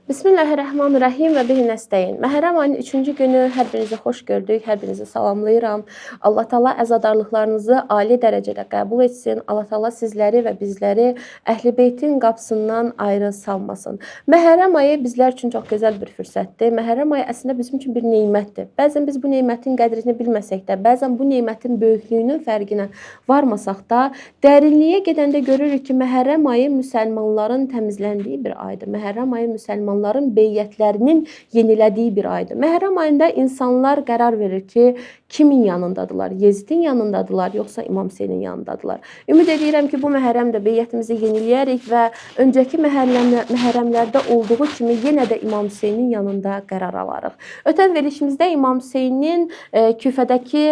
Bismillahirrahmanirrahim və bihi nəstəyin. Məhərrəm ayının 3-cü günü hər birinizi xoş gördük, hər birinizi salamlayıram. Allah Taala əzadarlıqlarınızı ali dərəcədə qəbul etsin. Allah Taala sizləri və bizləri Əhl-i Beytin qapısından ayrı salmasın. Məhərrəm ayı bizlər üçün çox gözəl bir fürsətdir. Məhərrəm ayı əslində bizim üçün bir nemətdir. Bəzən biz bu nemətin qədrini bilməsək də, bəzən bu nemətin böyüklüyünün fərqinə varmasaq da, dərinliyə gedəndə görürük ki, Məhərrəm ayı müsəlmanların təmizləndiyi bir aydır. Məhərrəm ayı müsəlmanların beyyətlərinin yenilədiyi bir aydır. Məhərrəm ayında insanlar qərar verir ki, kimin yanındadılar? Yezidin yanındadılar, yoxsa İmam Hüseynin yanındadılar? Ümid edirəm ki, bu məhərrəmdə beyyətimizi yeniləyərik və öncəki məhərrəmlərdə olduğu kimi yenə də İmam Hüseynin yanında qərar alarıq. Ötən verilişimizdə İmam Hüseynin Küfədəki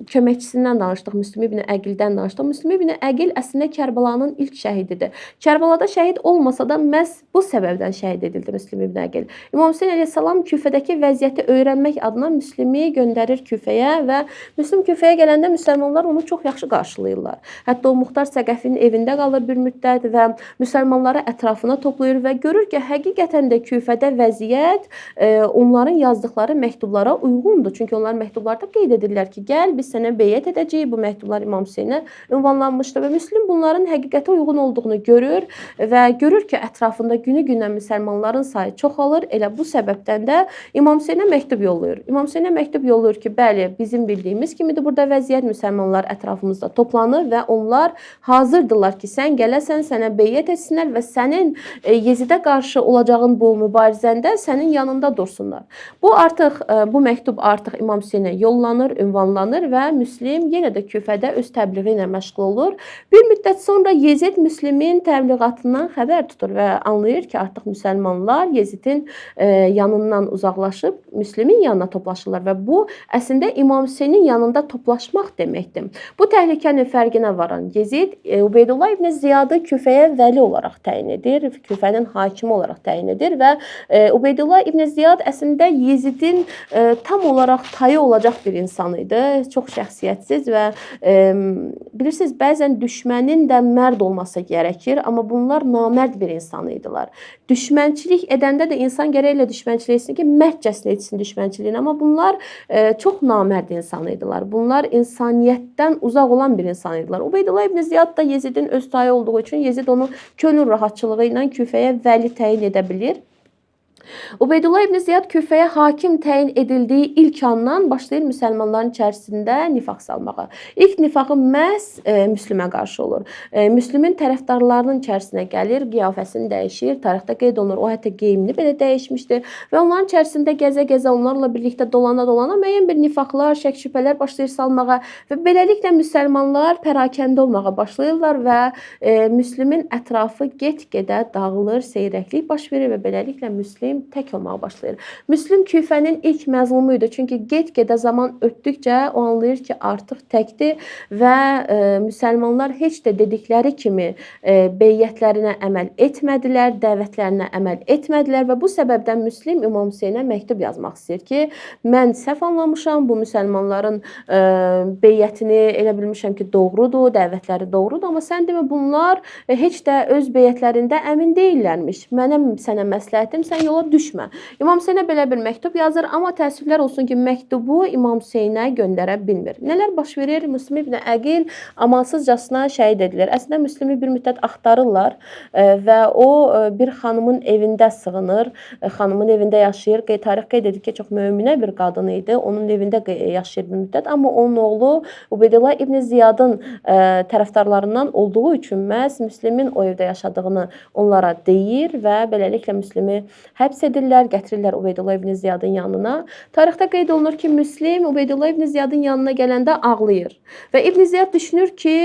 köməkçisindən danışdıq, Müslüm ibn Əqildən danışdıq. Müslüm ibn Əqil əslində Kərbəlanın ilk şəhididir. Kərbəlada şəhid olmasa da məhz bu səbəbdən şəhid edildi Müslüm ibn Əqil. İmam Hüseyn əleyhissalam Küfədəki vəziyyəti öyrənmək adına Müslümi göndərir Küfəyə və Müslüm Küfəyə gələndə müsəlmanlar onu çox yaxşı qarşılayırlar. Hətta o Muxtar Səqəfinin evində qalır bir müddət və müsəlmanları ətrafına toplayır və görür ki, həqiqətən də Küfədə vəziyyət onların yazdıqları məktublara uyğundur. Çünki onlar məktublarda qeyd edirlər ki, gəl biz sənə beyyət edəcəyik. Bu məktublar İmam Hüseynə ünvanlanmışdır və Müslüm bunların həqiqətə uyğun olduğunu görür və görür ki, ətrafında günü-gündən müsəlmanların sayı çoxalır. Elə bu səbəbdən də İmam Hüseynə məktub yollayır. İmam Hüseynə məktub yollayır ki, bəli, bizim bildiyimiz kimidir burada vəziyyət, müsəlmanlar ətrafımızda toplanır və onlar hazırdırlar ki, sən gələsən, sənə beyyət etsinlər və sənin Yezidə qarşı olacağın bu mübarizəndə sənin yanında dursunlar. Bu məktub artıq İmam Hüseynə yollanır, ünvanlanır və Müslim yenə də Küfədə öz təbliği ilə məşğul olur. Bir müddət sonra Yezid Müslimin təbliğatından xəbər tutur və anlayır ki, artıq müsəlmanlar Yezidin yanından uzaqlaşıb Müslimin yanına toplaşırlar və bu əslində İmam Hüseynin yanında toplaşmaq deməkdir. Bu təhlükənin fərqinə varan Yezid Ubeydullah ibn Ziyadı Küfəyə vəli olaraq təyin edir, Küfənin hakimi olaraq təyin edir və Ubeydullah ibn Ziyad əslində Yezidin tam olaraq tayı olacaq bir insan idi. Çox şəxsiyyətsiz və bilirsiniz, bəzən düşmənin də mərd olması gərəkir, amma bunlar namərd bir insan idilər. Düşmənçilik edəndə də insan gərək elə düşmənçilik etsin ki, mərdcəsinə etsin düşmənçiliyin, amma bunlar çox namərd insan idilər. Bunlar insaniyyətdən uzaq olan bir insan idilər. Ubeydullah ibn Ziyad da Yezidin öz tayı olduğu üçün Yezid onu könül rahatçılığı ilə Küfəyə vəli təyin edə bilir. Ubeydullah ibn Ziyad Küfəyə hakim təyin edildiyi ilk andan başlayır müsəlmanların içərisində nifaq salmağa. İlk nifaqı məhz Müslümə qarşı olur. Müslümin tərəfdarlarının içərisinə gəlir, qiyafəsini dəyişir, tarixdə qeyd olunur, o hətta geyimini belə dəyişmişdi və onların içərisində gəzə-gəzə, onlarla birlikdə dolana-dolana müəyyən bir nifaqlar, şək-şübhələr başlayır salmağa və beləliklə müsəlmanlar pərakəndə olmağa başlayırlar və Müslümin ətrafı get-gedə dağılır, seyrəklik baş verir və beləliklə Müslim tək olmağa başlayır. Müslüm Küfənin ilk məzlumu idi. Çünki get-gedə zaman ötdükcə o anlayır ki, artıq təkdir və müsəlmanlar heç də dedikləri kimi beyyətlərinə əməl etmədilər, dəvətlərinə əməl etmədilər və bu səbəbdən Müslim İmam Hüseynə məktub yazmaq istəyir ki, mən səhv anlamışam, bu müsəlmanların beyyətini elə bilmişəm ki, doğrudur, dəvətləri doğrudur, amma sən demə bunlar heç də öz beyyətlərində əmin deyillərmiş. Mənəm sənə məsləhətim, sən yola düşmə. İmam Hüseynə belə bir məktub yazır, amma təəssüflər olsun ki, məktubu İmam Hüseynə göndərə bilmir. Nələr baş verir? Müslüm ibn Əqil amansızcasına şəhid edilir. Əslində Müslümi bir müddət axtarırlar və o bir xanımın evində sığınır. Xanımın evində yaşayır. Tarix qeyd edir ki, çox möminə bir qadın idi. Onun evində yaşayır bir müddət, amma onun oğlu Ubeydullah ibn Ziyadın tərəfdarlarından olduğu üçün məhz Müslümin o evdə yaşadığını onlara deyir və beləliklə Müslümi həbs edirlər, gətirirlər Ubeydullah ibn Ziyadın yanına. Tarixdə qeyd olunur ki, Müslim Ubeydullah ibn Ziyadın yanına gələndə ağlayır. Və İbn Ziyad düşünür ki,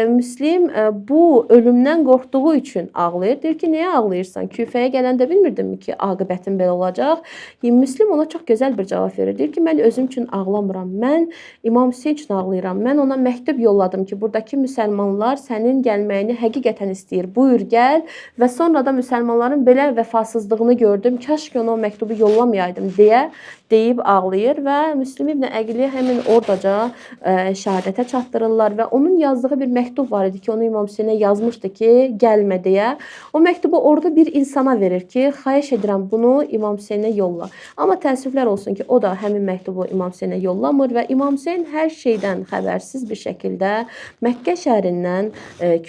Müslim bu ölümdən qorxduğu üçün ağlayır. Deyir ki, niyə ağlayırsan? Küfəyə gələndə bilmirdimmi ki, aqibətin belə olacaq? Müslim ona çox gözəl bir cavab verir. Deyir ki, mən özüm üçün ağlamıram. Mən İmam Hüseyn üçün ağlayıram. Mən ona məktub yolladım ki, buradakı müsəlmanlar sənin gəlməyini həqiqətən istəyir. Buyur, gəl. Və sonra da müsəlmanların belə vəfasızlığını gördüm. yollamayaydım, kaş ki ona o məktubu yollamayaydım deyə deyib ağlayır və Müslim İbn Əqili həmin ordaca şəhadətə çatdırırlar və onun yazdığı bir məktub var idi ki, onu İmam Hüseynə yazmışdı ki, gəlmə deyə. O məktubu orada bir insana verir ki, xahiş edirəm bunu İmam Hüseynə yolla. Amma təəssüflər olsun ki, o da həmin məktubu İmam Hüseynə yollamır və İmam Hüseyn hər şeydən xəbərsiz bir şəkildə Məkkə şəhərindən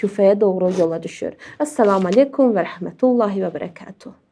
Küfəyə doğru yola düşür. Əssalamu aleykum və rəhmətullahi və bərəkatuhu.